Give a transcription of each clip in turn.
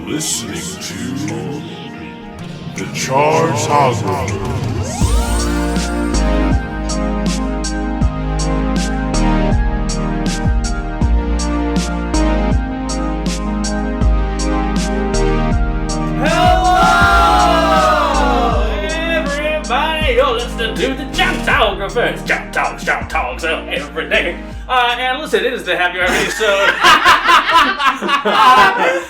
listening to the Chartographers. To the Chartographers, Chart Talks every day. And listen, it is the Happy Hour Minisode.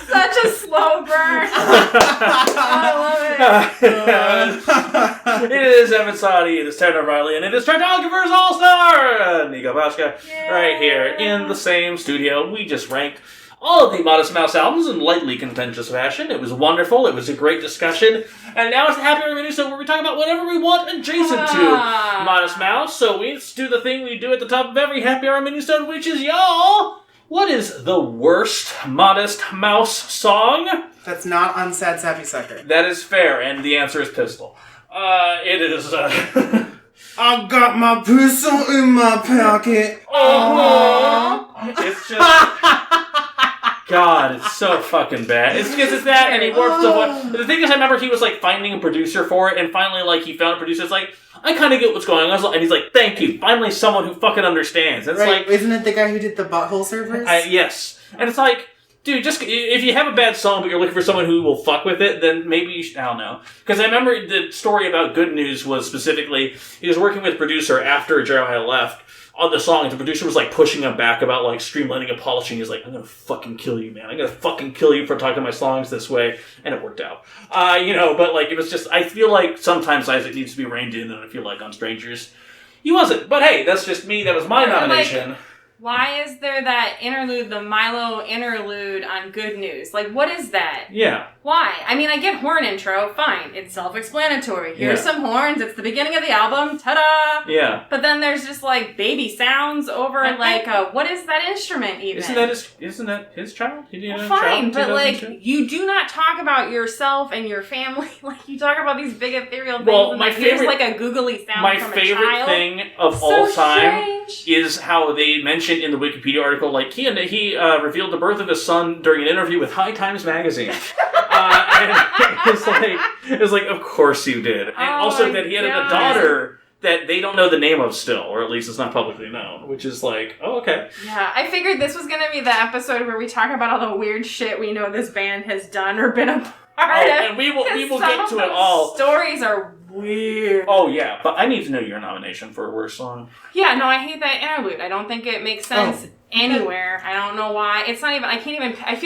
Such a slow burn. I love it. It is Evan Sadi, it is Taran Riley, and it is Chartographers All-Star Nico Pashka. Right here in the same studio. We just ranked all of the Modest Mouse albums in lightly contentious fashion. It was wonderful. It was a great discussion. And now it's the Happy Hour Minisode where we talk about whatever we want adjacent to Modest Mouse. So let's do the thing we do at the top of every Happy Hour Minisode, which is, y'all, what is the worst Modest Mouse song? That's not on Sad Sappy Sucker. That is fair, and the answer is Pistol. It is, I got my pistol in my pocket. It's just... God, it's so fucking bad. It's because it's that, and he warps the voice. The thing is, I remember he was, like, finding a producer for it, and finally, like, he found a producer. It's like, I kind of get what's going on. And he's like, thank you. Finally someone who fucking understands. It's right. Like... Isn't it the guy who did the butthole servers? Yes. And it's like, dude, just, if you have a bad song, but you're looking for someone who will fuck with it, then maybe you should, I don't know. Because I remember the story about Good News was specifically, he was working with a producer after Jeremiah left, on the song, and the producer was, like, pushing him back about, like, streamlining and polishing. He's like, I'm gonna fucking kill you, man. I'm gonna fucking kill you for talking my songs this way. And it worked out. But, like, it was just, I feel like sometimes Isaac needs to be reined in, and I feel like on Strangers, he wasn't. But hey, that's just me. That was my nomination. Like, why is there that interlude, the Milo interlude on Good News? Like, what is that? Yeah. Why? I mean, I get horn intro, fine. It's self-explanatory. Here's some horns, it's the beginning of the album, ta-da! Yeah. But then there's just, like, baby sounds over, what is that instrument, even? Isn't that his child? Fine, but, like, you do not talk about yourself and your family. Like, you talk about these big ethereal things, and, like, here's, like, a googly sound from a child. My favorite thing of all time is how they mentioned in the Wikipedia article, like, he revealed the birth of his son during an interview with High Times magazine. And it's like, of course you did. And also that he had a daughter that they don't know the name of still, or at least it's not publicly known, which is like, oh, okay. Yeah, I figured this was going to be the episode where we talk about all the weird shit we know this band has done or been a part of. And we will get to it all. Stories are weird. Oh, yeah, but I need to know your nomination for a worst song. Yeah, no, I hate that interlude. I don't think it makes sense anywhere. I don't know why. It's not even, I feel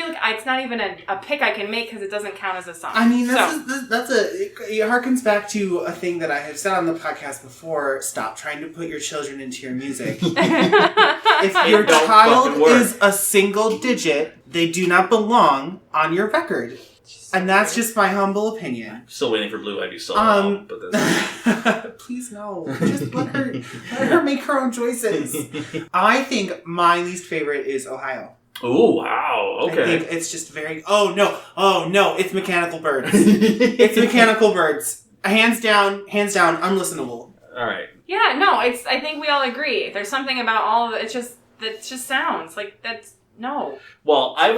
like it's not even a pick I can make because it doesn't count as a song. I mean, it harkens back to a thing that I have said on the podcast before. Stop trying to put your children into your music. If your child is a single digit, they do not belong on your record. And that's just my humble opinion. Still waiting for Blue Ivy solo. Please no. Just let her make her own choices. I think my least favorite is Ohio. Oh, wow. Okay. I think it's just very... Oh, no. It's Mechanical Birds. It's Mechanical Birds. Hands down, unlistenable. All right. Yeah, no, I think we all agree. There's something about all of it. It just sounds like that's... No. Well, I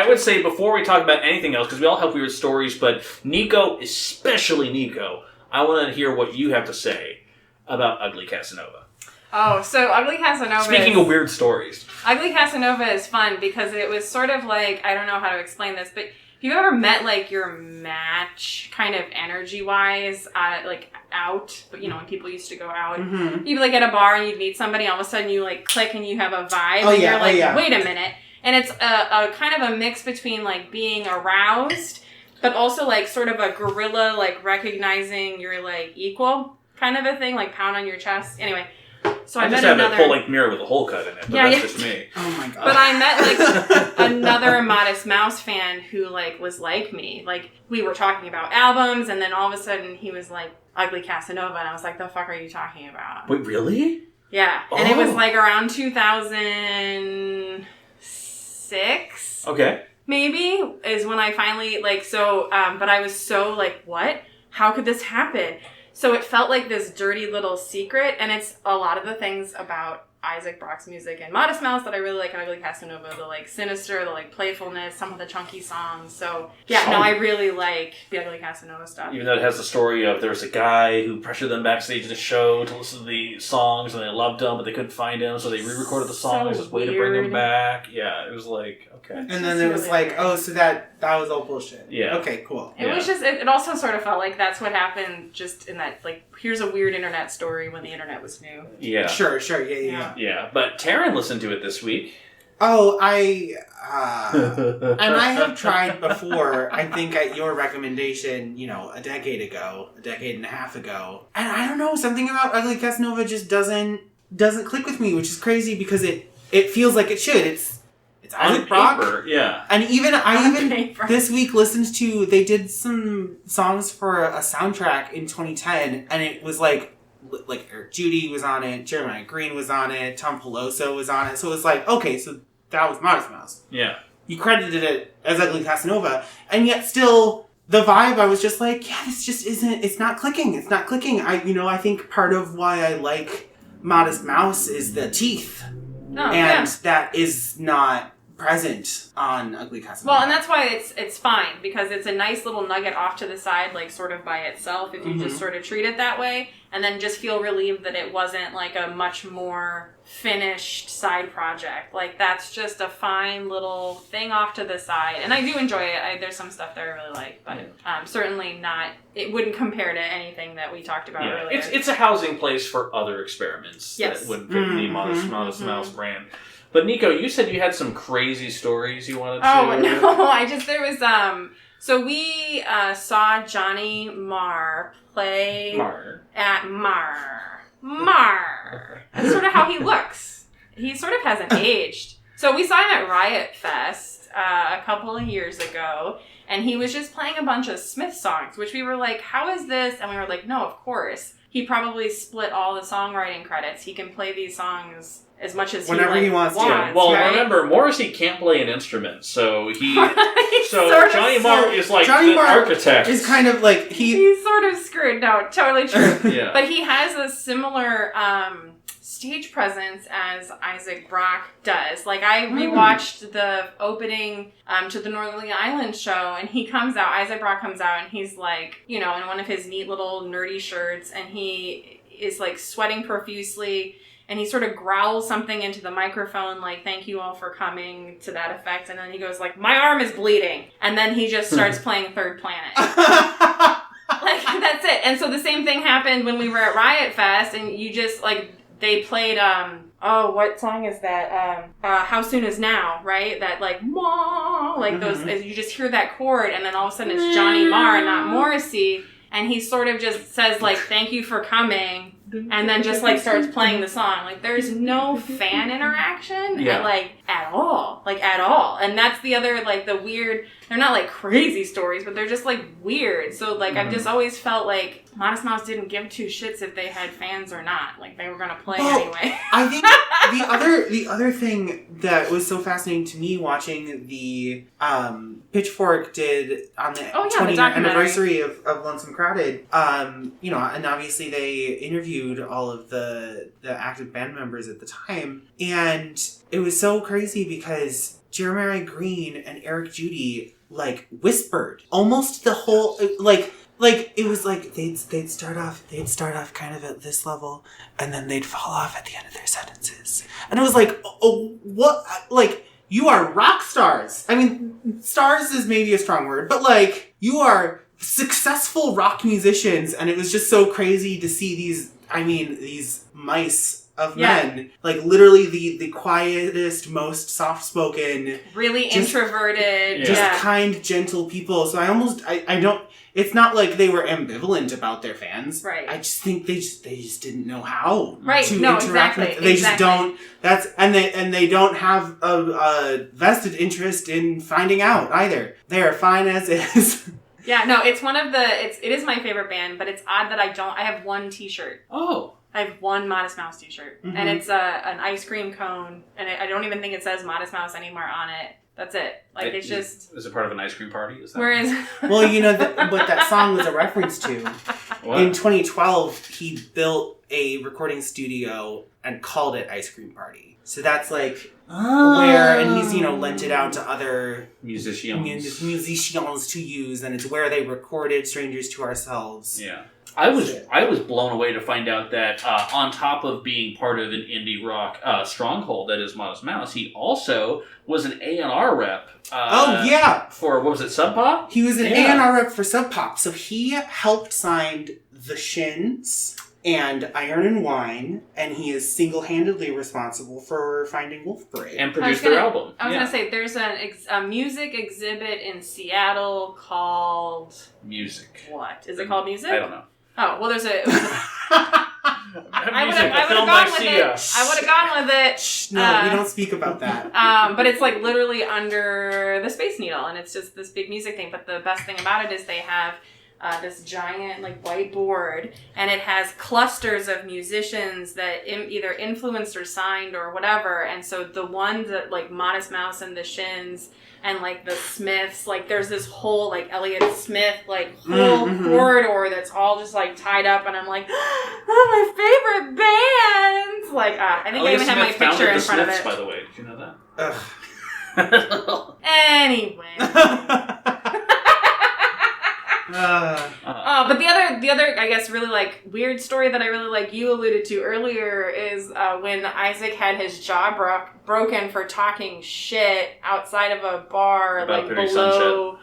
would say before we talk about anything else, because we all have weird stories, but Nico, especially Nico, I want to hear what you have to say about Ugly Casanova. Oh, so Ugly Casanova Speaking of weird stories. Ugly Casanova is fun because it was sort of like, I don't know how to explain this, but have you ever met, like, your match, kind of energy-wise, like, out? But, when people used to go out. Mm-hmm. You'd be, like, at a bar and you'd meet somebody, all of a sudden you, like, click and you have a vibe. And you're like, wait a minute. And it's a kind of a mix between, like, being aroused, but also, like, sort of a gorilla, like, recognizing you're, like, equal kind of a thing, like, pound on your chest. Anyway. So I just have a full-length mirror with a hole cut in it, but that's just me. Oh my god. But I met, like, another Modest Mouse fan who, like, was like me. Like, we were talking about albums, and then all of a sudden he was like, Ugly Casanova, and I was like, the fuck are you talking about? Wait, really? Yeah. And it was, like, around 2006. Okay. Maybe, is when I finally, like, but I was so, like, what? How could this happen? So it felt like this dirty little secret, and it's a lot of the things about Isaac Brock's music and Modest Mouse that I really like, Ugly Casanova, the like sinister, the like playfulness, some of the chunky songs. So I really like the Ugly Casanova stuff. Even though it has the story of there was a guy who pressured them backstage at the show to listen to the songs, and they loved him, but they couldn't find him, so they re-recorded the songs as a way to bring him back. Yeah, it was like, okay. And then it was like, oh, so that was all bullshit. Yeah. Okay, cool. It was just, it also sort of felt like that's what happened just in that, like, here's a weird internet story when the internet was new. Yeah. Sure, yeah. Yeah, but Taran listened to it this week. Oh, and I have tried before, I think at your recommendation, a decade and a half ago. And I don't know, something about Ugly Casanova just doesn't click with me, which is crazy because it feels like it should. It's Isaac Brock. Yeah. And I this week listened to, they did some songs for a soundtrack in 2010, and it was like Eric Judy was on it, Jeremiah Green was on it, Tom Peloso was on it, so it was like, okay, so that was Modest Mouse. Yeah. You credited it as Ugly Casanova, and yet still, the vibe, I was just like, yeah, this just isn't, it's not clicking. I think part of why I like Modest Mouse is the teeth. That is not present on Ugly Casanova. Well, and that's why it's fine, because it's a nice little nugget off to the side, like sort of by itself, if you just sort of treat it that way, and then just feel relieved that it wasn't like a much more finished side project. Like, that's just a fine little thing off to the side, and I do enjoy it. There's some stuff that I really like, but certainly not, it wouldn't compare to anything that we talked about earlier. It's a housing place for other experiments that wouldn't fit the Modest Mouse brand. But Nico, you said you had some crazy stories you wanted to... Oh, no, there was, so we saw Johnny Marr play at Marr. That's sort of how he looks. He sort of hasn't aged. So we saw him at Riot Fest a couple of years ago, and he was just playing a bunch of Smith songs, which we were like, how is this? And we were like, no, of course. He probably split all the songwriting credits. He can play these songs as much as whenever he wants to. Well, remember, Morrissey can't play an instrument, so Johnny Marr is like an architect. Is kind of like he's sort of screwed. No, totally true. Yeah. But he has a similar stage presence as Isaac Brock does. Like, I rewatched the opening to the Northern Island show, and Isaac Brock comes out, and he's like, in one of his neat little nerdy shirts, and he is like sweating profusely. And he sort of growls something into the microphone, like, thank you all for coming, to that effect. And then he goes, like, my arm is bleeding. And then he just starts playing Third Planet. Like, that's it. And so the same thing happened when we were at Riot Fest. And you just, like, they played, what song is that? How Soon Is Now, right? That, like, wah, like those, you just hear that chord. And then all of a sudden it's Johnny Marr and not Morrissey. And he sort of just says, like, thank you for coming. And then just, like, starts playing the song. Like, there's no fan interaction, at all. Like, at all. And that's the other, like, the weird... They're not, like, crazy stories, but they're just, like, weird. So, like, I've just always felt like Modest Mouse didn't give two shits if they had fans or not. Like, they were going to play anyway. I think the other thing that was so fascinating to me watching the Pitchfork did on the 20th anniversary of Lonesome Crowded, and obviously they interviewed all of the active band members at the time, and it was so crazy because Jeremiah Green and Eric Judy like whispered almost the whole like it was like they'd start off kind of at this level, and then they'd fall off at the end of their sentences, and it was like, oh, what, like, you are rock stars. I mean, stars is maybe a strong word, but like, you are successful rock musicians, and it was just so crazy to see these mice of men, like literally the quietest, most soft-spoken, really introverted, kind, gentle people. So I don't, it's not like they were ambivalent about their fans. Right. I just think they just didn't know how to interact with them. They just don't, and they don't have a vested interest in finding out either. They are fine as is. Yeah, no, it's one of it is my favorite band, but it's odd that I have one t-shirt. Oh. I have one Modest Mouse t-shirt, and it's an ice cream cone, and I don't even think it says Modest Mouse anymore on it, That's it. Like, it's just... Is it part of an ice cream party? Is that Whereas... Well, you know what that song was a reference to. What? In 2012, he built a recording studio and called it Ice Cream Party. So that's like where, and he's, you know, lent it out to other musicians to use, and it's where they recorded Strangers to Ourselves. Yeah. I was blown away to find out that on top of being part of an indie rock stronghold that is Modest Mouse, he also was an A&R rep. For, what was it, Sub Pop? He was an A&R rep for Sub Pop. So he helped sign The Shins and Iron and Wine, and he is single-handedly responsible for Finding Wolf Parade. And produced their album. I was going to say, there's a music exhibit in Seattle called... Music. What? Is it called Music? I don't know. Oh, well, there's a... I would have gone with it. Shh, no, we don't speak about that. But it's like literally under the Space Needle, and it's just this big music thing. But the best thing about it is they have this giant like whiteboard, and it has clusters of musicians that either influenced or signed or whatever. And so the ones that like Modest Mouse and the Shins and like the Smiths, like there's this whole like Elliott Smith like whole corridor that's all just like tied up, and I'm like, oh, my favorite bands. Like I think Elliott I even have my picture in front Smiths, of it. by the way, did you know that? Anyway. But the other, I guess, really like weird story that I really like you alluded to earlier is when Isaac had his jaw broken for talking shit outside of a bar, About like below,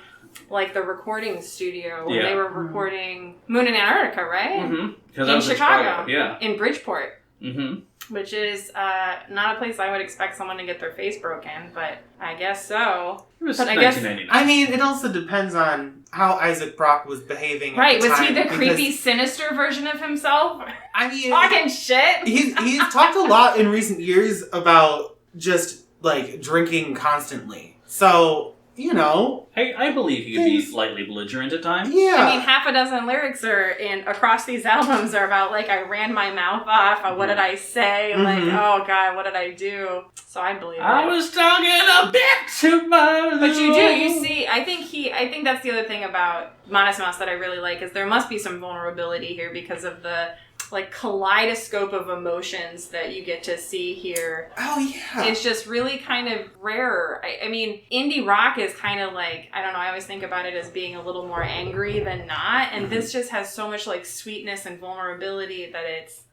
like the recording studio when they were recording Moon in Antarctica, right? Mm-hmm. In Chicago, yeah, in Bridgeport. Mm-hmm. Which is not a place I would expect someone to get their face broken, but I guess so. It was but 1999. I mean, it also depends on how Isaac Brock was behaving at Right, the was time, he the creepy, sinister version of himself? I mean... Talking shit? He's talked a lot in recent years about just, like, drinking constantly. So, you know... I believe he could be slightly belligerent at times. Yeah. I mean, half a dozen lyrics across these albums are about, like, I ran my mouth off, what did I say? Like, oh, God, what did I do? So I believe it. I was talking a bit too much. But you see, I think that's the other thing about Modest Mouse that I really like, is there must be some vulnerability here because of the, like, kaleidoscope of emotions that you get to see here. Oh, yeah. It's just really kind of rare. I mean, indie rock is kind of like, I don't know, I always think about it as being a little more angry than not, and this just has so much, like, sweetness and vulnerability that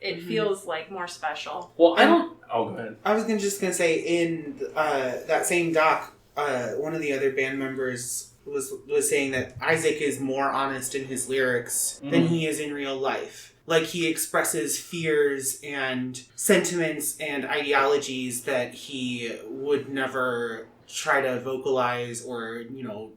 it feels, like, more special. Well, go ahead. I was just going to say, in that same doc, one of the other band members was saying that Isaac is more honest in his lyrics than he is in real life. Like, he expresses fears and sentiments and ideologies that he would never try to vocalize or, you know,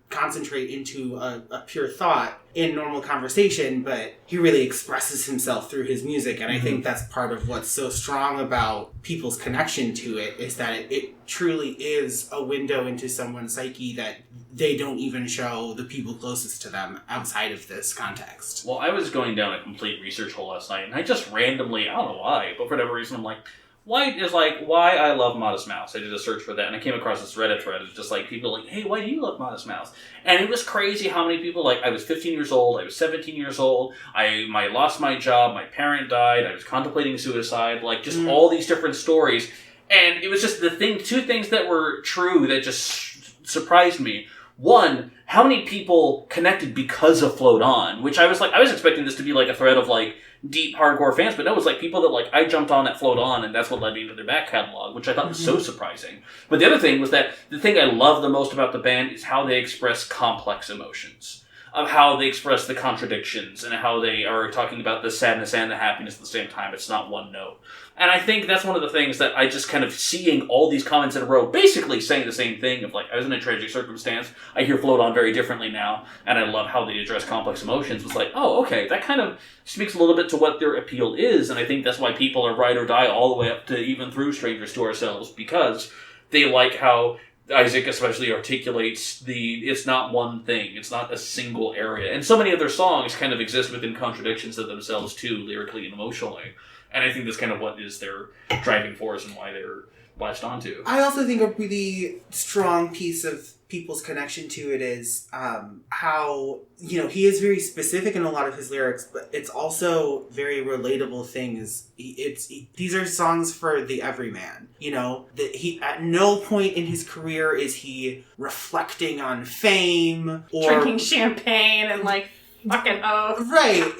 concentrate into a pure thought in normal conversation, but he really expresses himself through his music, and I think that's part of what's so strong about people's connection to it, is that it truly is a window into someone's psyche that they don't even show the people closest to them outside of this context. Well, I was going down a complete research hole last night, and I just randomly, I don't know why, but for whatever reason, I'm like, why I love Modest Mouse. I did a search for that, and I came across this Reddit thread. It's just like, people like, hey, why do you love Modest Mouse? And it was crazy how many people, like, I was 15 years old, I was 17 years old, I lost my job, my parent died, I was contemplating suicide, like, just all these different stories. And it was just two things that were true that just surprised me. One, how many people connected because of Float On, which I was expecting this to be like a thread of like deep hardcore fans, but no, it was like people that like I jumped on at Float On, and that's what led me into their back catalog, which I thought was so surprising. But the other thing was that the thing I love the most about the band is how they express complex emotions, of how they express the contradictions, and how they are talking about the sadness and the happiness at the same time. It's not one note. And I think that's one of the things that I just kind of seeing all these comments in a row basically saying the same thing of like, I was in a tragic circumstance, I hear Float On very differently now, and I love how they address complex emotions. It's like, oh, okay, that kind of speaks a little bit to what their appeal is, and I think that's why people are ride or die all the way up to even through Strangers to Ourselves, because they like how Isaac especially articulates it's not one thing, it's not a single area. And so many of their songs kind of exist within contradictions of themselves too, lyrically and emotionally. And I think that's kind of what is their driving force and why they're latched onto. I also think a really strong piece of people's connection to it is how, he is very specific in a lot of his lyrics, but it's also very relatable things. These are songs for the everyman. That he at no point in his career is he reflecting on fame or drinking champagne and fucking oath. Right.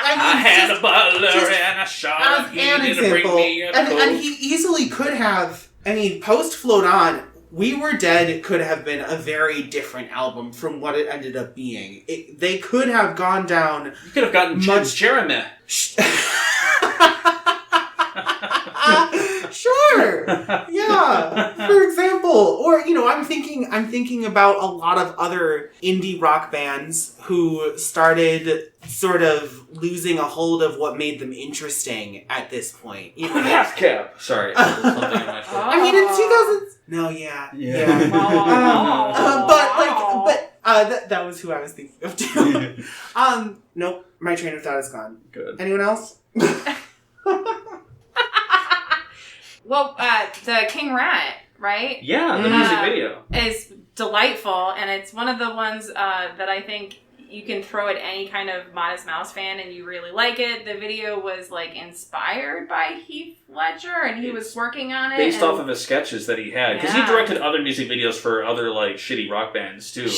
I had a butler and a shot of an example, and he easily could have. Post Float On, We Were Dead could have been a very different album from what it ended up being. They could have gone down. You could have gotten Jeremy. Sure. Yeah. For example, or I'm thinking about a lot of other indie rock bands who started sort of losing a hold of what made them interesting at this point. Half Cab. Sorry. In my in 2000s. No, yeah. But that was who I was thinking of too. Nope. My train of thought is gone. Good. Anyone else? Well, the King Rat, right? Yeah, the music video is delightful, and it's one of the ones that I think you can throw at any kind of Modest Mouse fan and you really like it. The video was inspired by Heath Ledger, and he was working on it. Based off of his sketches that he had. Because he directed other music videos for other shitty rock bands too.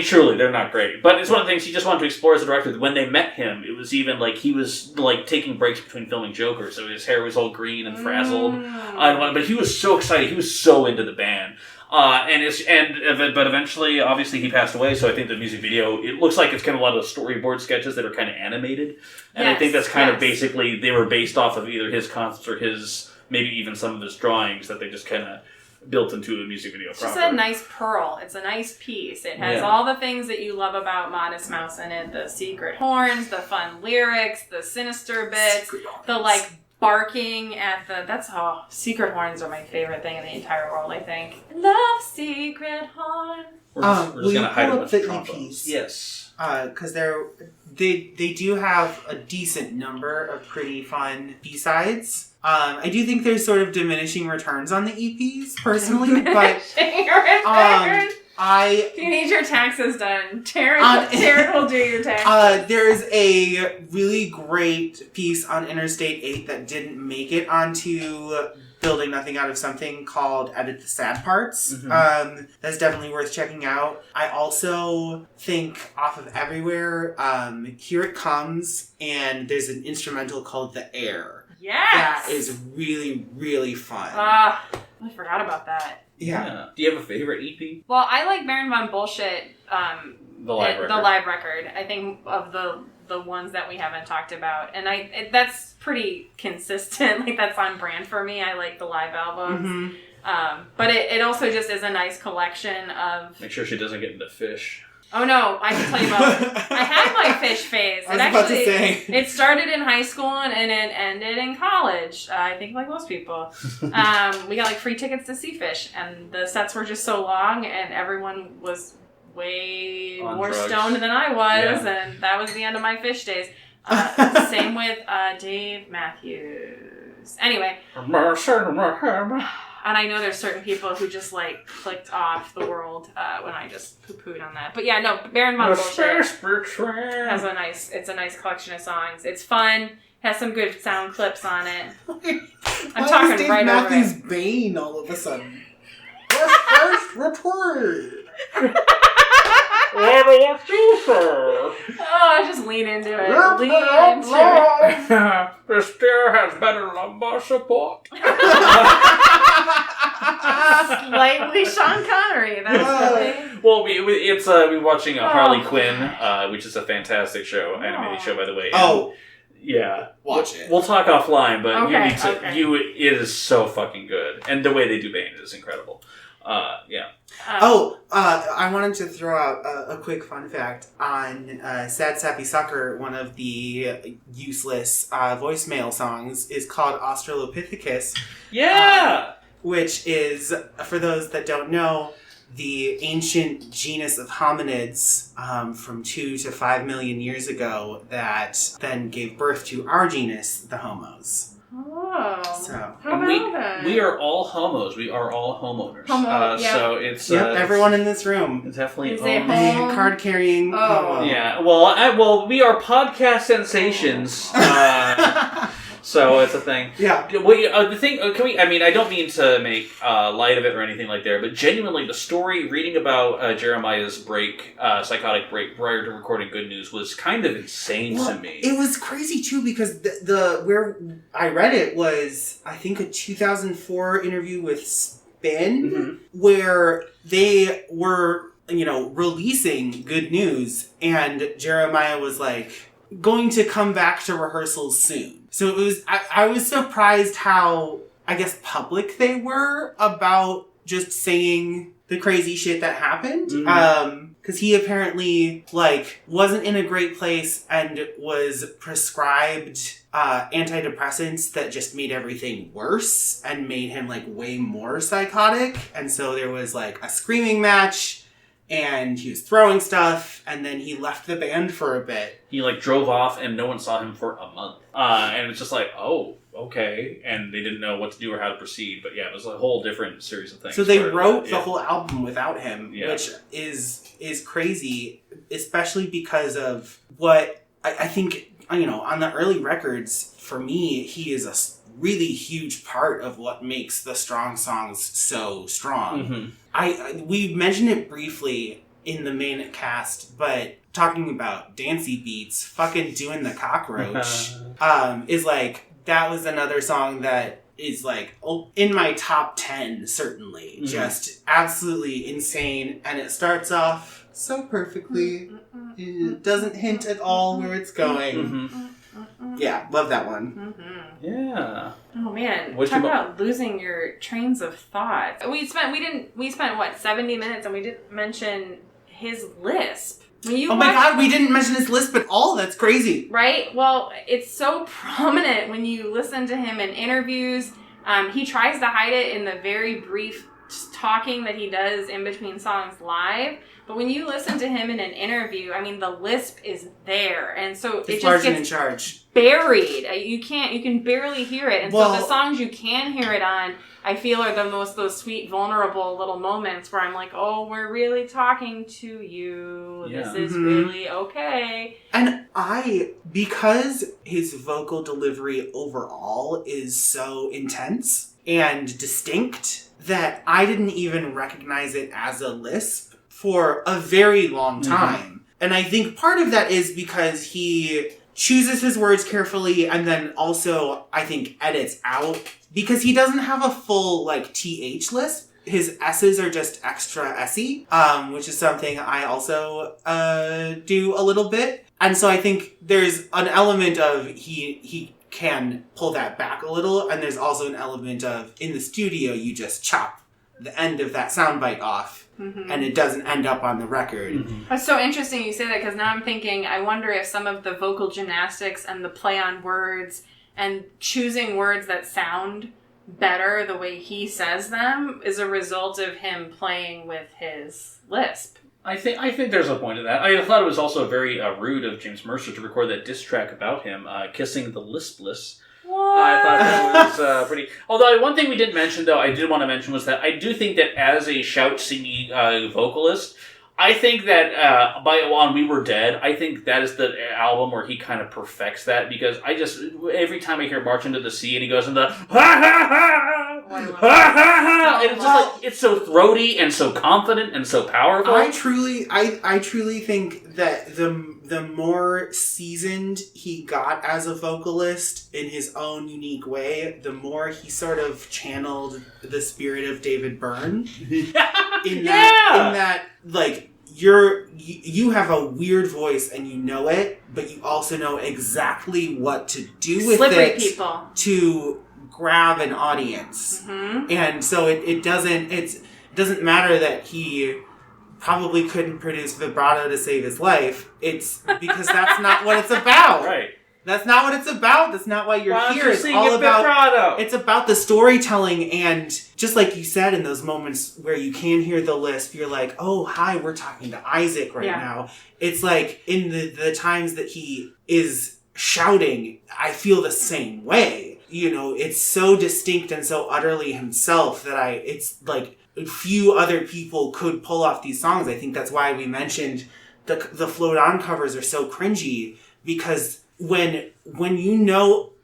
Truly, they're not great. But it's one of the things he just wanted to explore as a director. When they met him, it was even he was taking breaks between filming Joker, so his hair was all green and frazzled. But he was so excited. He was so into the band. But eventually, obviously, he passed away. So I think the music video, it looks like it's kind of a lot of storyboard sketches that are kind of animated, and I think that's kind of basically they were based off of either his concepts or his maybe even some of his drawings that they just kind of built into a music video. It's just a nice pearl. It's a nice piece. It has all the things that you love about Modest Mouse in it: the secret horns, the fun lyrics, the sinister bits, the barking at secret horns are my favorite thing in the entire world, I think. Love secret horn. We're just going to hide up the EPs. Yes. Because they do have a decent number of pretty fun B-sides. I do think there's sort of diminishing returns on the EPs, personally, but if you need your taxes done, Taran will do your taxes. There's a really great piece on Interstate 8 that didn't make it onto Building Nothing Out of Something called Edit the Sad Parts. Mm-hmm. That's definitely worth checking out. I also think off of Everywhere, Here It Comes, and there's an instrumental called The Air. Yes! That is really, really fun. I forgot about that. Yeah. Do you have a favorite EP? Well, I like Baron Von Bullshit, the live record. I think of the ones that we haven't talked about, and that's pretty consistent. That's on brand for me. I like the live albums. Mm-hmm. But it also just is a nice collection of... Make sure she doesn't get into Fish. Oh no, I can tell you about... I had my Fish phase. It started in high school and it ended in college. I think like most people. We got free tickets to see Fish, and the sets were just so long, and everyone was way more stoned than I was, and that was the end of my Fish days. Same with Dave Matthews. Anyway. And I know there's certain people who just clicked off the world when I just poo-pooed on that. But yeah, no, Baron Von Bullshit has it's a nice collection of songs. It's fun, has some good sound clips on it. I'm talking Dave right Matthews over it. Bane all of a sudden. First report. What do you say? Oh, just lean into it. Lean into it. The stair has better lumbar support. Slightly Sean Connery. That's well, we're watching Harley Quinn, which is a fantastic show, animated show, by the way. Yeah. Watch it. We'll talk offline, but you need to. Okay. It is so fucking good, and the way they do Bane is incredible. Yeah. I wanted to throw out a quick fun fact on Sad Sappy Sucker. One of the useless voicemail songs is called Australopithecus. Yeah! Which is, for those that don't know, the ancient genus of hominids from 2 to 5 million years ago that then gave birth to our genus, the Homos. Oh. So, How know that. We are all homos. We are all homeowners. Yeah. So it's everyone in this room it's definitely is a home card carrying. Oh. Yeah. Well, we are podcast sensations. So it's a thing. Yeah. The thing, can we? I mean, I don't mean to make light of it or anything like that, but genuinely, the story reading about Jeremiah's psychotic break prior to recording Good News was kind of insane to me. It was crazy too because the where I read it was I think a 2004 interview with Spin where they were releasing Good News and Jeremiah was like going to come back to rehearsals soon. So it was, I was surprised how, I guess, public they were about just saying the crazy shit that happened. Because he apparently, wasn't in a great place and was prescribed antidepressants that just made everything worse and made him, way more psychotic. And so there was, a screaming match. And he was throwing stuff, and then he left the band for a bit. He drove off, and no one saw him for a month. And it's just oh, okay. And they didn't know what to do or how to proceed. But yeah, it was a whole different series of things. So they wrote the whole album without him, which is crazy, especially because of what I think, on the early records, for me, he is a really huge part of what makes the strong songs so strong. We mentioned it briefly in the main cast, but talking about dancey beats, fucking Doing the Cockroach is that was another song that is in my top 10 certainly. Just absolutely insane, and it starts off so perfectly. It doesn't hint at all where it's going. Yeah, love that one. Yeah. Oh man, talk about losing your trains of thought. We spent what 70 minutes and we didn't mention his lisp. My God, we didn't mention his lisp at all. That's crazy. Right? Well, it's so prominent when you listen to him in interviews. He tries to hide it in the very brief talking that he does in between songs live. But when you listen to him in an interview, I mean, the lisp is there. And so it just gets in charge. Buried. You can barely hear it. And so the songs you can hear it on, I feel are those sweet, vulnerable little moments where I'm like, oh, we're really talking to you. Yeah. This is really okay. And because his vocal delivery overall is so intense and distinct that I didn't even recognize it as a lisp for a very long time. And I think part of that is because he chooses his words carefully and then also, I think, edits out. Because he doesn't have a full, TH lisp. His S's are just extra S-y, which is something I also do a little bit. And so I think there's an element of he can pull that back a little, and there's also an element of, in the studio, you just chop the end of that soundbite off. And it doesn't end up on the record. That's so interesting you say that, because now I'm thinking, I wonder if some of the vocal gymnastics and the play on words and choosing words that sound better the way he says them is a result of him playing with his lisp. I think there's a point to that. I thought it was also very rude of James Mercer to record that diss track about him kissing the lispless. What? I thought that was pretty... Although, one thing we didn't mention, though, I did want to mention was that I do think that as a shout-singing vocalist, I think that on We Were Dead, I think that is the album where he kind of perfects that, because every time I hear March Into the Sea and he goes into ha-ha-ha, ha-ha-ha, and it's just it's so throaty and so confident and so powerful. I truly think that the more seasoned he got as a vocalist in his own unique way, the more he sort of channeled the spirit of David Byrne. In that, you have a weird voice and you know it, but you also know exactly what to do with people to grab an audience. And so it doesn't matter that he probably couldn't produce vibrato to save his life. It's because that's not what it's about. Right. That's not what it's about. That's not why you're here. It's all about vibrato. It's about the storytelling, and just like you said, in those moments where you can hear the lisp, you're like, oh, hi, we're talking to Isaac right now. It's like in the times that he is shouting, I feel the same way. it's so distinct and so utterly himself that it's like few other people could pull off these songs. I think that's why we mentioned the Float On covers are so cringy, because when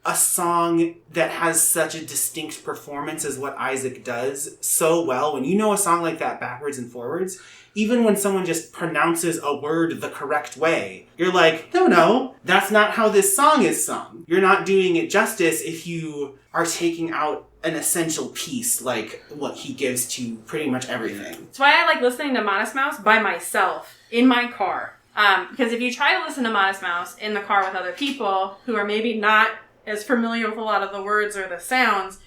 a song that has such a distinct performance as what Isaac does so well, when you know a song like that backwards and forwards, even when someone just pronounces a word the correct way, you're like, no, that's not how this song is sung. You're not doing it justice if you are taking out an essential piece like what he gives to pretty much everything. That's why I like listening to Modest Mouse by myself in my car. Because if you try to listen to Modest Mouse in the car with other people who are maybe not as familiar with a lot of the words or the sounds,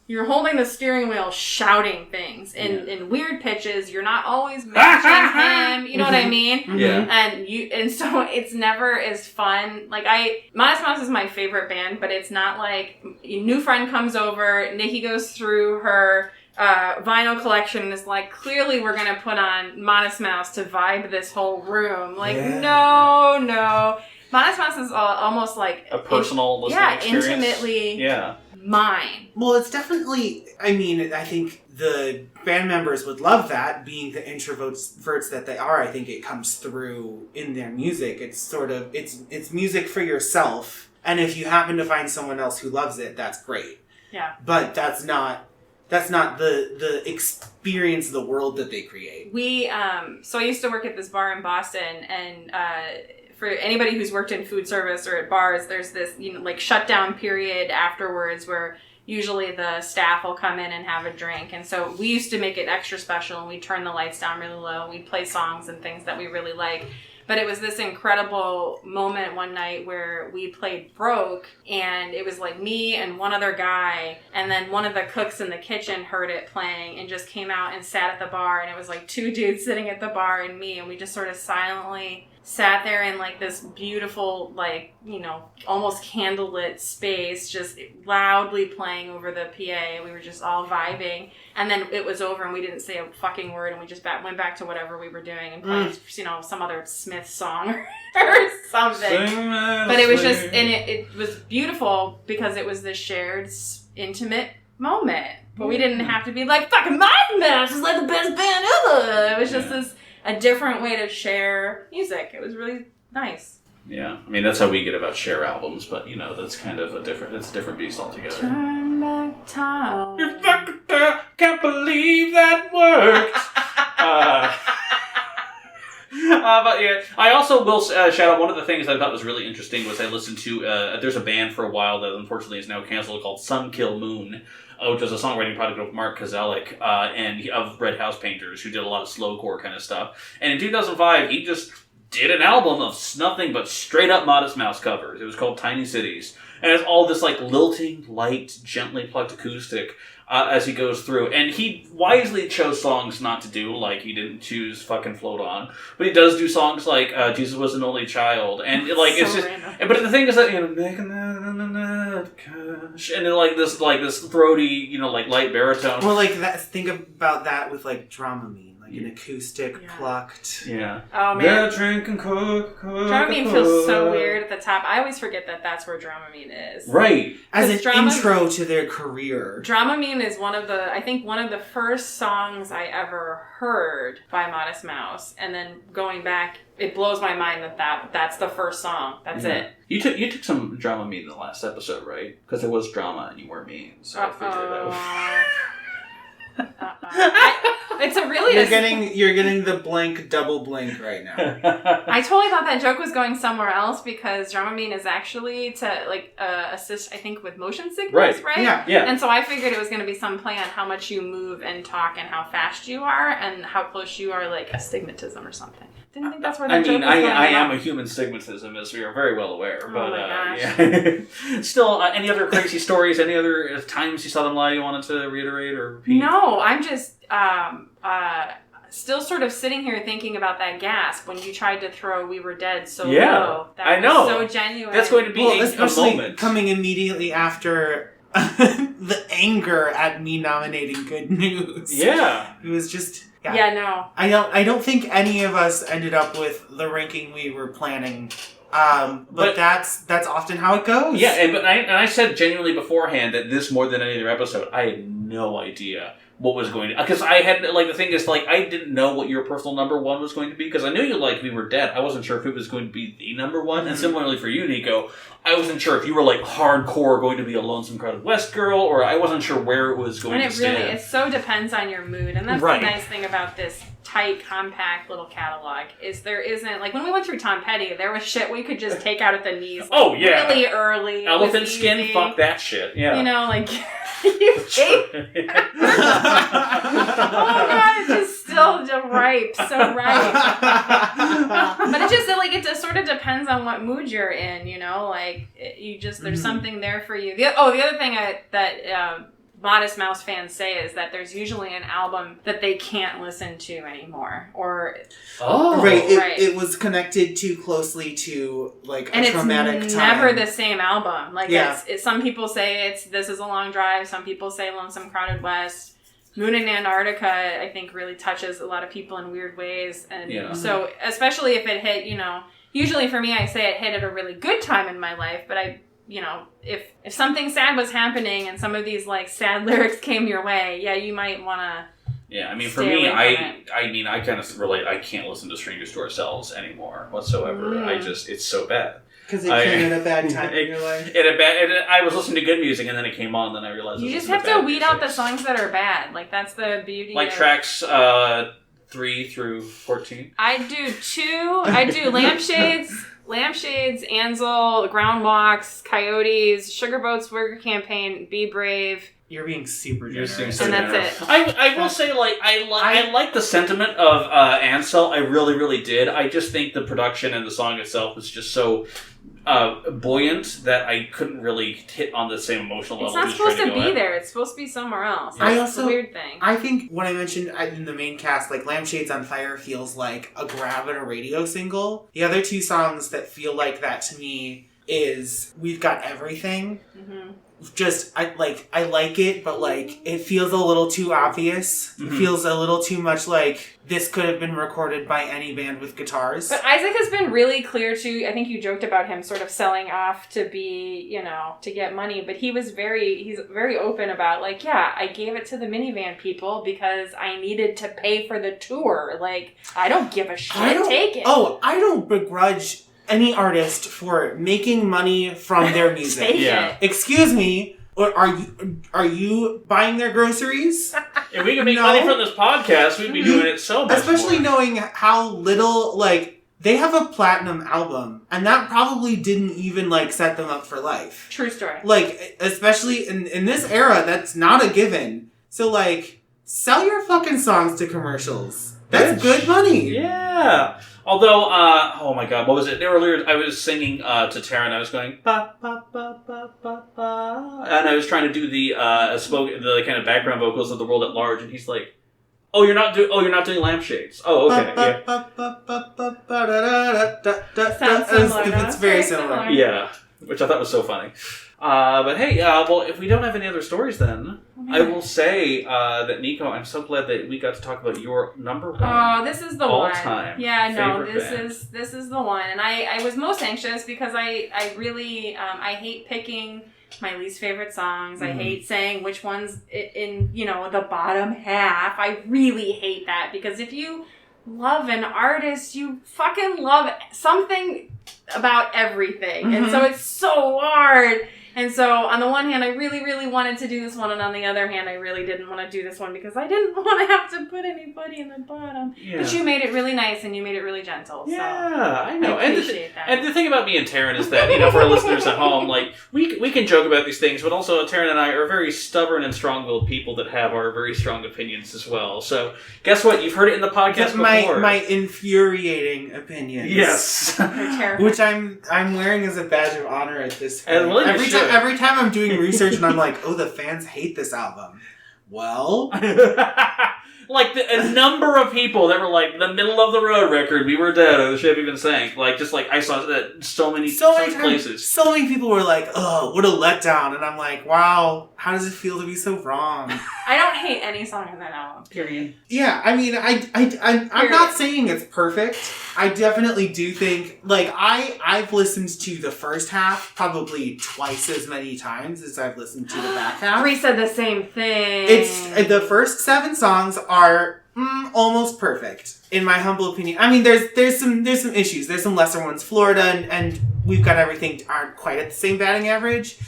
you're holding the steering wheel shouting things in weird pitches. You're not always matching him. You know what I mean? Yeah. And so it's never as fun. Like Modest Mouse is my favorite band, but it's not like a new friend comes over, Nikki goes through her vinyl collection and is like, clearly we're going to put on Modest Mouse to vibe this whole room. Like, no. Modest Mouse is almost like a personal listening experience. Intimately mine. Well, it's definitely, I think the band members would love that, being the introverts that they are. I think it comes through in their music. It's sort of, it's music for yourself, and if you happen to find someone else who loves it, that's great. Yeah. But that's not the experience of the world that they create. So I used to work at this bar in Boston, and for anybody who's worked in food service or at bars, there's this, like shutdown period afterwards where usually the staff will come in and have a drink. And so we used to make it extra special, and we'd turn the lights down really low. We'd play songs and things that we really like. But it was this incredible moment one night where we played Broke, and it was like me and one other guy, and then one of the cooks in the kitchen heard it playing and just came out and sat at the bar, and it was like two dudes sitting at the bar and me, and we just sort of silently sat there in like this beautiful, like, almost candlelit space, just loudly playing over the PA. We were just all vibing, and then it was over and we didn't say a fucking word, and we just went back to whatever we were doing and played, some other Smith song or something. But it was just, and it was beautiful because it was this shared intimate moment. But we didn't have to be like, fucking Modest Mouse is like the best band ever. It was just a different way to share music. It was really nice. Yeah, that's how we get about share albums, but that's kind of it's a different beast altogether. Turn back time. Can't believe that worked. But yeah, I also will shout out one of the things I thought was really interesting was I listened to, there's a band for a while that unfortunately is now canceled called Sun Kill Moon, which was a songwriting project of Mark Kozelek and of Red House Painters, who did a lot of slowcore kind of stuff. And in 2005, he just did an album of nothing but straight up Modest Mouse covers. It was called Tiny Cities. And it's all this like lilting, light, gently plucked acoustic as he goes through. And he wisely chose songs not to do, like he didn't choose fucking Float On. But he does do songs like Jesus Was an Only Child. And like it's just random. But the thing is that making and then like this throaty, like light baritone. Well, like that, think about that with like Dramamine. An acoustic, plucked. Yeah. Oh, man. They're drinking Coca-Cola. Dramamine feels so weird at the top. I always forget that that's where Dramamine is. Right. As an intro to their career. Dramamine is one of the first songs I ever heard by Modest Mouse. And then going back, it blows my mind that's the first song. That's it. You took some Dramamine in the last episode, right? Because there was drama and you were mean. So I figured that it's a really... You're getting the blank double blink right now. I totally thought that joke was going somewhere else because Dramamine is actually to assist, I think, with motion sickness, right? Yeah. And so I figured it was going to be some play on how much you move and talk and how fast you are and how close you are, like astigmatism or something. Didn't think that's where the joke was going. I am a human stigmatism, as we are very well aware. But, my gosh. Yeah. Still, any other crazy stories? Any other times you saw them live you wanted to reiterate or repeat? No, I'm just still sort of sitting here thinking about that gasp when you tried to throw "We Were Dead" so low. That I know. Was so genuine. That's going to be a moment. Coming immediately after the anger at me nominating Good News. Yeah. It was just... Yeah, no. I don't think any of us ended up with the ranking we were planning But that's often how it goes. Yeah, and I said genuinely beforehand that this, more than any other episode, I had no idea what was going to... Because I had, like, the thing is, like, I didn't know what your personal number one was going to be, because I knew you liked We Were Dead. I wasn't sure if it was going to be the number one, and similarly for you, Nico, I wasn't sure if you were, like, hardcore going to be a Lonesome Crowded West girl, or I wasn't sure where it was going to stand. And it so depends on your mood, and that's the nice thing about this tight, compact little catalog, is there isn't... Like, when we went through Tom Petty, there was shit we could just take out at the knees really early. Elephant Skin, fuck that shit, yeah. You know, like... You hate... Oh god, it's just still ripe, so ripe. But it just, like, it just sort of depends on what mood you're in, you know? Like, you just, there's something there for you. The other thing that Modest Mouse fans say is that there's usually an album that they can't listen to anymore, or it was connected too closely to like a traumatic time. And it's never the same album. Like some people say This Is a Long Drive, some people say Lonesome Crowded West. Moon in Antarctica, I think, really touches a lot of people in weird ways, and so especially if it hit, you know, usually for me I say it hit at a really good time in my life, but you know, if something sad was happening and some of these like sad lyrics came your way, you might want to. Yeah, I mean, for me, I kind of relate. I can't listen to Strangers to Ourselves anymore whatsoever. It's so bad. Because it came at a bad time in your life. I was listening to good music and then it came on, and then I realized you just have to weed out the songs that are bad. Like that's the beauty. Like tracks 3 through 14. I do 2. I do Lampshades, Ansel, Ground Walks, Coyotes, Sugar Boat's Worker Campaign, Be Brave. You're being super generous. And that's it. I will say, like, I like the sentiment of Ansel. I really, really did. I just think the production and the song itself was just so buoyant that I couldn't really hit on the same emotional level. It's not supposed to be there. It's supposed to be somewhere else. That's the weird thing. I think when I mentioned in the main cast, like Lampshades on Fire feels like a grab at a radio single. The other 2 songs that feel like that to me is We've Got Everything. Mm-hmm. Just I like it, but like it feels a little too obvious. Mm-hmm. It feels a little too much like this could have been recorded by any band with guitars. But Isaac has been really clear too. I think you joked about him sort of selling off to be, you know, to get money, but he's very open about like, I gave it to the minivan people because I needed to pay for the tour. Like, I don't give a shit. Take it. Oh, I don't begrudge any artist for making money from their music. Excuse me, are you buying their groceries? If we could make money from this podcast, we'd be doing it so much Especially more. Knowing how little, like, they have a platinum album, and that probably didn't even, like, set them up for life. True story. Like, especially in this era, that's not a given. So, like, sell your fucking songs to commercials. That's good money. Yeah. Although, oh my god, what was it? Earlier, I was singing to Taran. I was going ba ba ba ba ba ba, and I was trying to do the kind of background vocals of The World at Large, and he's like, "Oh, you're not doing Lampshades. Oh, okay, Sounds similar. It's very similar. Yeah, which I thought was so funny. But hey, well, if we don't have any other stories, then I will say that Nico, I'm so glad that we got to talk about your number one. Oh, this is the all-time one. Yeah, no, this band. is the one, and I was most anxious because I really I hate picking my least favorite songs. Mm-hmm. I hate saying which ones in the bottom half. I really hate that because if you love an artist, you fucking love something about everything, mm-hmm. and so it's so hard. And so, on the one hand, I really, really wanted to do this one, and on the other hand, I really didn't want to do this one because I didn't want to have to put anybody in the bottom. Yeah. But you made it really nice, and you made it really gentle. Yeah, so I know. I appreciate that. And the thing about me and Taran is that, for our listeners at home, like, we can joke about these things, but also Taran and I are very stubborn and strong-willed people that have our very strong opinions as well. So, guess what? You've heard it in the podcast before. My infuriating opinions. Yes. Which I'm wearing as a badge of honor at this point. And every time I'm doing research and I'm like, oh, the fans hate this album. Well... like, a number of people that were like, the middle of the road record, We Were Dead, or the ship even sank. Like, just like, I saw that so many places. So many people were like, oh, what a letdown. And I'm like, wow, how does it feel to be so wrong? I don't hate any song in that album. Period. Yeah, I mean, I'm not saying it's perfect. I definitely do think, like, I've listened to the first half probably twice as many times as I've listened to the back half. Bree said the same thing. It's the first 7 songs are almost perfect, in my humble opinion. I mean, there's some issues. There's some lesser ones. Florida and We've Got Everything aren't quite at the same batting average.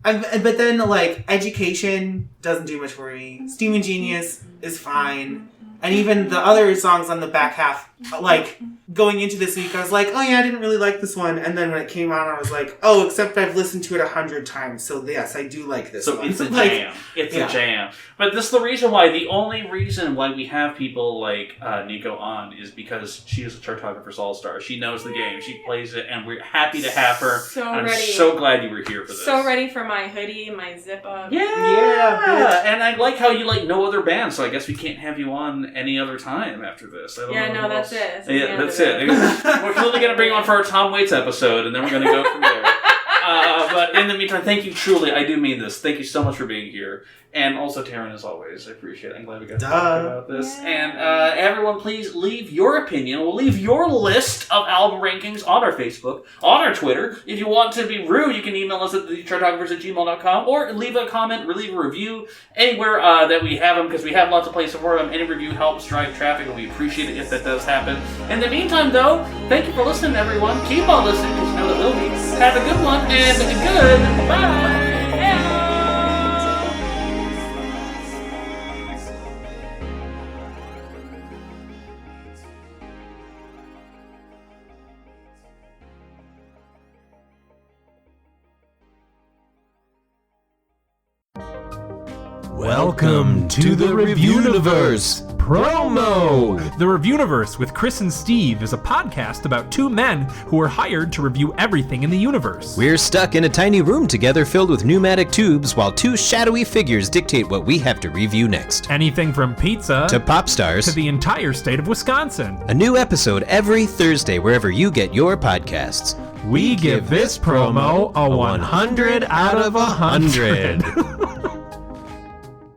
But then, like, Education doesn't do much for me. Steaming Genius is fine. And even the other songs on the back half, like, going into this week, I was like, oh yeah, I didn't really like this one. And then when it came out, I was like, oh, except I've listened to it 100 times. So yes, I do like this one. So it's a jam. It's a jam. But this is the reason why, the only reason why we have people like Nico on is because she is a Chartographers All-Star. She knows the game. She plays it, and we're happy to have her. I'm so glad you were here for this. So ready for my hoodie, my zip up. Yeah. And I like how you like no other band, so I guess we can't have you on any other time after this. I don't know that's it. That's it. We're clearly going to bring on for our Tom Waits episode, and then we're going to go from there. But in the meantime, thank you truly. I do mean this. Thank you so much for being here. And also, Taran, as always, I appreciate it. I'm glad we got to talk about this. Yeah. And everyone, please leave your opinion. We'll leave your list of album rankings on our Facebook, on our Twitter. If you want to be rude, you can email us at thechartographers@gmail.com or leave a comment, or leave a review anywhere that we have them, because we have lots of places for them. Any review helps drive traffic, and we appreciate it if that does happen. In the meantime, though, thank you for listening, everyone. Keep on listening, because you know that we'll be. Have a good one, and goodbye. Welcome to the Reviewniverse promo! The Reviewniverse with Chris and Steve is a podcast about 2 men who are hired to review everything in the universe. We're stuck in a tiny room together filled with pneumatic tubes while 2 shadowy figures dictate what we have to review next. Anything from pizza to pop stars to the entire state of Wisconsin. A new episode every Thursday wherever you get your podcasts. We give this promo a 100 out of 100.